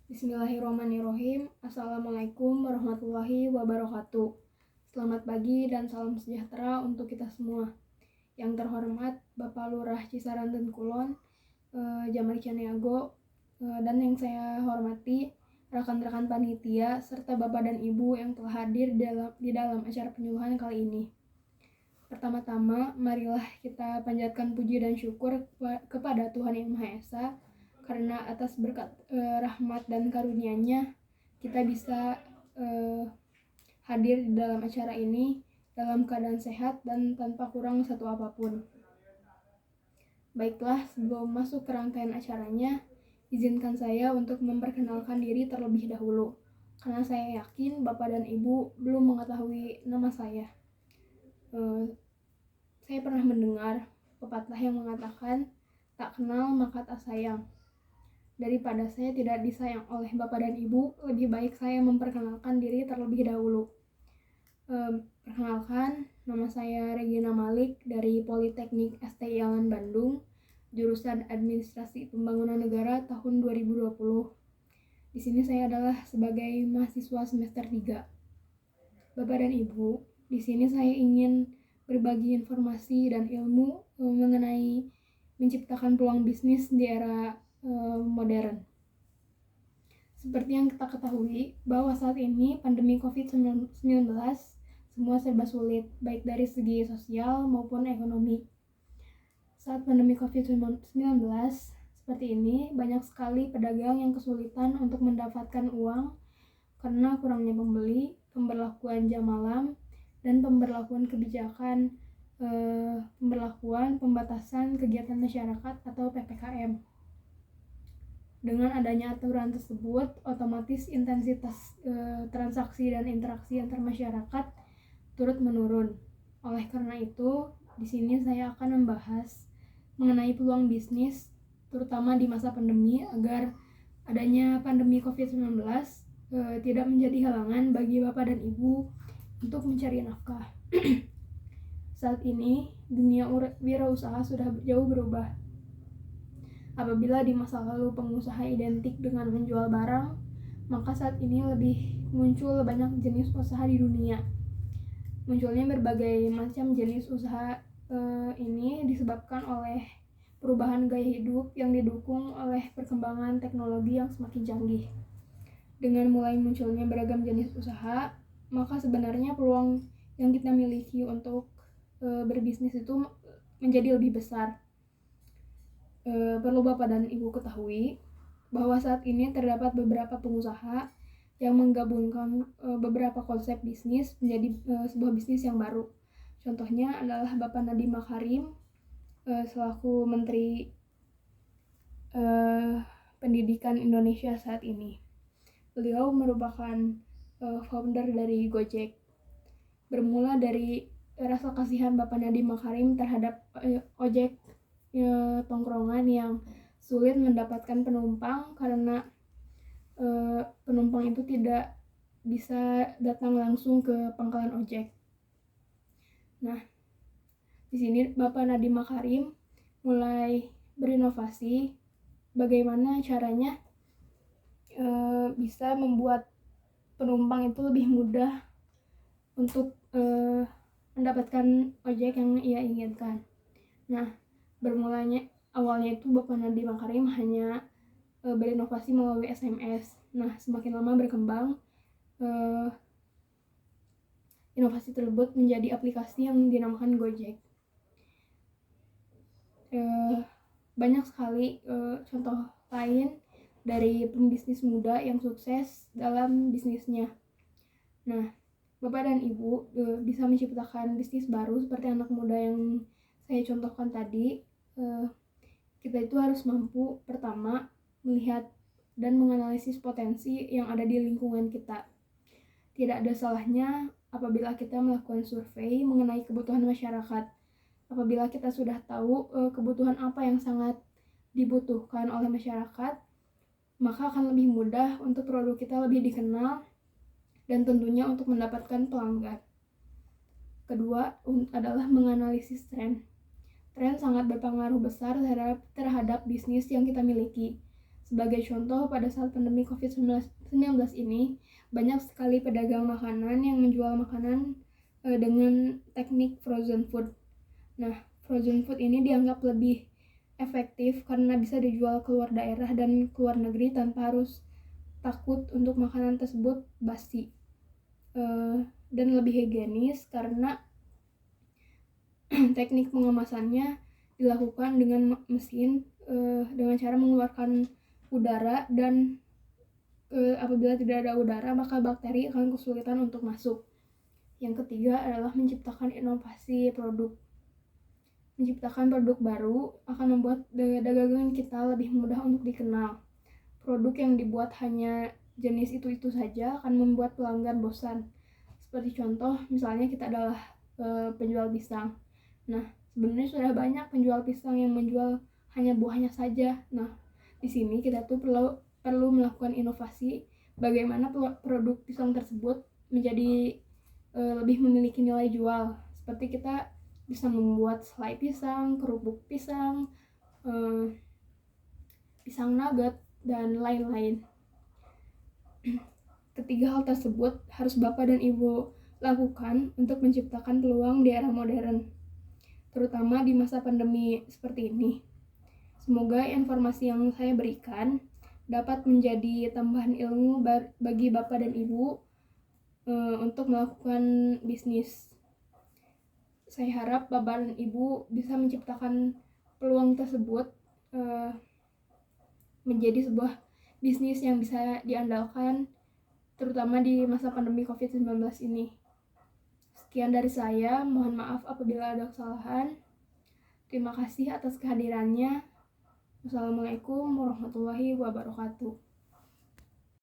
Bismillahirrahmanirrahim. Assalamualaikum warahmatullahi wabarakatuh. Selamat pagi dan salam sejahtera untuk kita semua. Yang terhormat Bapak Lurah Cisaranten Kulon, Jamari Caniago, dan yang saya hormati rekan-rekan panitia serta Bapak dan Ibu yang telah hadir di dalam acara penyuluhan kali ini. Pertama-tama, marilah kita panjatkan puji dan syukur kepada Tuhan Yang Maha Esa, karena atas berkat rahmat dan karunia-Nya kita bisa hadir di dalam acara ini dalam keadaan sehat dan tanpa kurang satu apapun. Baiklah, sebelum masuk ke rangkaian acaranya, izinkan saya untuk memperkenalkan diri terlebih dahulu, karena saya yakin Bapak dan Ibu belum mengetahui nama saya. Saya pernah mendengar pepatah yang mengatakan, tak kenal maka tak sayang. Daripada saya tidak disayang oleh Bapak dan Ibu, lebih baik saya memperkenalkan diri terlebih dahulu. Perkenalkan, nama saya Regina Malik dari Politeknik STI Alan Bandung, jurusan Administrasi Pembangunan Negara tahun 2020. Di sini saya adalah sebagai mahasiswa semester 3. Bapak dan Ibu, di sini saya ingin berbagi informasi dan ilmu mengenai menciptakan peluang bisnis di era modern. Seperti yang kita ketahui bahwa saat ini pandemi COVID-19 semua serba sulit, baik dari segi sosial maupun ekonomi. Saat pandemi COVID-19 seperti ini, banyak sekali pedagang yang kesulitan untuk mendapatkan uang karena kurangnya pembeli, pemberlakuan jam malam, dan pemberlakuan kebijakan pembatasan kegiatan masyarakat atau PPKM. Dengan adanya aturan tersebut, otomatis intensitas transaksi dan interaksi antar masyarakat turut menurun. Oleh karena itu, di sini saya akan membahas mengenai peluang bisnis, terutama di masa pandemi, agar adanya pandemi COVID-19 tidak menjadi halangan bagi Bapak dan Ibu untuk mencari nafkah. Saat ini, dunia wirausaha sudah jauh berubah. Apabila di masa lalu pengusaha identik dengan menjual barang, maka saat ini lebih muncul banyak jenis usaha di dunia. Munculnya berbagai macam jenis usaha ini disebabkan oleh perubahan gaya hidup yang didukung oleh perkembangan teknologi yang semakin canggih. Dengan mulai munculnya beragam jenis usaha, maka sebenarnya peluang yang kita miliki untuk berbisnis itu menjadi lebih besar. Perlu Bapak dan Ibu ketahui bahwa saat ini terdapat beberapa pengusaha yang menggabungkan beberapa konsep bisnis menjadi sebuah bisnis yang baru. Contohnya adalah Bapak Nadiem Makarim selaku Menteri Pendidikan Indonesia saat ini. Beliau merupakan founder dari Gojek. Bermula dari rasa kasihan Bapak Nadiem Makarim terhadap ojek tongkrongan yang sulit mendapatkan penumpang karena penumpang itu tidak bisa datang langsung ke pangkalan ojek. Nah, di sini Bapak Nadiem Makarim mulai berinovasi bagaimana caranya bisa membuat penumpang itu lebih mudah untuk mendapatkan ojek yang ia inginkan. Nah, awalnya itu Bapak Nadiem Makarim hanya berinovasi melalui SMS. Nah, semakin lama berkembang, inovasi tersebut menjadi aplikasi yang dinamakan Gojek. Banyak sekali contoh lain dari pembisnis muda yang sukses dalam bisnisnya. Nah, Bapak dan Ibu bisa menciptakan bisnis baru seperti anak muda yang saya contohkan tadi. Kita itu harus mampu pertama melihat dan menganalisis potensi yang ada di lingkungan kita. Tidak ada salahnya apabila kita melakukan survei mengenai kebutuhan masyarakat. Apabila kita sudah tahu kebutuhan apa yang sangat dibutuhkan oleh masyarakat, maka akan lebih mudah untuk produk kita lebih dikenal dan tentunya untuk mendapatkan pelanggan. Kedua adalah menganalisis tren. Tren sangat berpengaruh besar terhadap bisnis yang kita miliki. Sebagai contoh, pada saat pandemi COVID-19 ini, banyak sekali pedagang makanan yang menjual makanan dengan teknik frozen food. Nah, frozen food ini dianggap lebih efektif karena bisa dijual keluar daerah dan keluar negeri tanpa harus takut untuk makanan tersebut basi, dan lebih higienis karena teknik pengemasannya dilakukan dengan mesin dengan cara mengeluarkan udara, dan apabila tidak ada udara maka bakteri akan kesulitan untuk masuk. Yang ketiga adalah menciptakan inovasi produk. Menciptakan produk baru akan membuat dagangan kita lebih mudah untuk dikenal. Produk yang dibuat hanya jenis itu-itu saja akan membuat pelanggan bosan. Seperti contoh, misalnya kita adalah penjual pisang. Nah, sebenarnya sudah banyak penjual pisang yang menjual hanya buahnya saja. Nah, di sini kita tuh perlu melakukan inovasi bagaimana produk pisang tersebut menjadi lebih memiliki nilai jual. Seperti kita bisa membuat selai pisang, kerupuk pisang, pisang nugget, dan lain-lain. Ketiga hal tersebut harus Bapak dan Ibu lakukan untuk menciptakan peluang di era modern, terutama di masa pandemi seperti ini. Semoga informasi yang saya berikan dapat menjadi tambahan ilmu bagi Bapak dan Ibu untuk melakukan bisnis. Saya harap Bapak dan Ibu bisa menciptakan peluang tersebut menjadi sebuah bisnis yang bisa diandalkan, terutama di masa pandemi COVID-19 ini. Sekian dari saya, mohon maaf apabila ada kesalahan. Terima kasih atas kehadirannya. Wassalamualaikum warahmatullahi wabarakatuh.